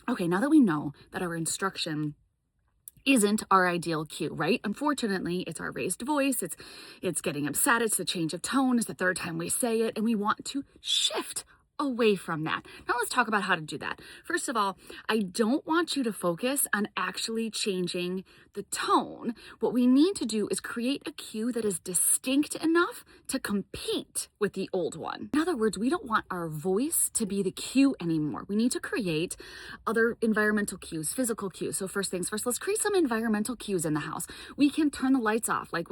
Okay, now that we know that our instruction isn't our ideal cue, right? Unfortunately, it's our raised voice, it's getting upset, it's the change of tone, it's the third time we say it, and we want to shift away from that. Now let's talk about how to do that. First of all, I don't want you to focus on actually changing the tone. What we need to do is create a cue that is distinct enough to compete with the old one. In other words, we don't want our voice to be the cue anymore. We need to create other environmental cues, physical cues. So first things first, let's create some environmental cues in the house. We can turn the lights off, like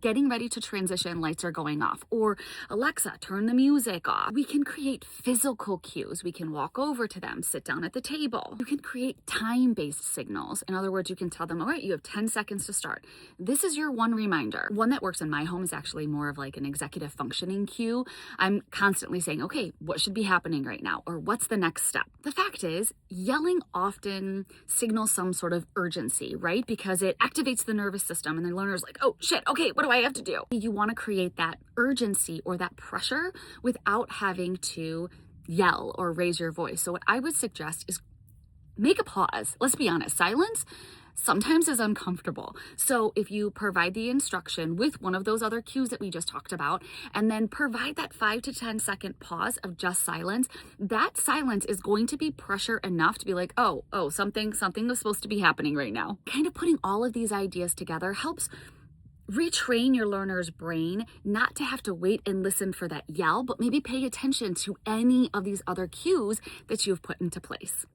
getting ready to transition, lights are going off. Or Alexa, turn the music off. We can create physical cues. We can walk over to them, sit down at the table. You can create time-based signals. In other words, you can tell them, all right, you have 10 seconds to start. This is your one reminder. One that works in my home is actually more of like an executive functioning cue. I'm constantly saying, okay, what should be happening right now? Or what's the next step? The fact is, yelling often signals some sort of urgency, right? Because it activates the nervous system and the learner's like, oh shit, okay, what do I have to do? You want to create that urgency or that pressure without having to yell or raise your voice. So what I would suggest is make a pause. Let's be honest, silence sometimes is uncomfortable. So if you provide the instruction with one of those other cues that we just talked about, and then provide that 5 to 10 second pause of just silence, that silence is going to be pressure enough to be like, oh, something is supposed to be happening right now. Kind of putting all of these ideas together helps retrain your learner's brain not to have to wait and listen for that yell, but maybe pay attention to any of these other cues that you've put into place.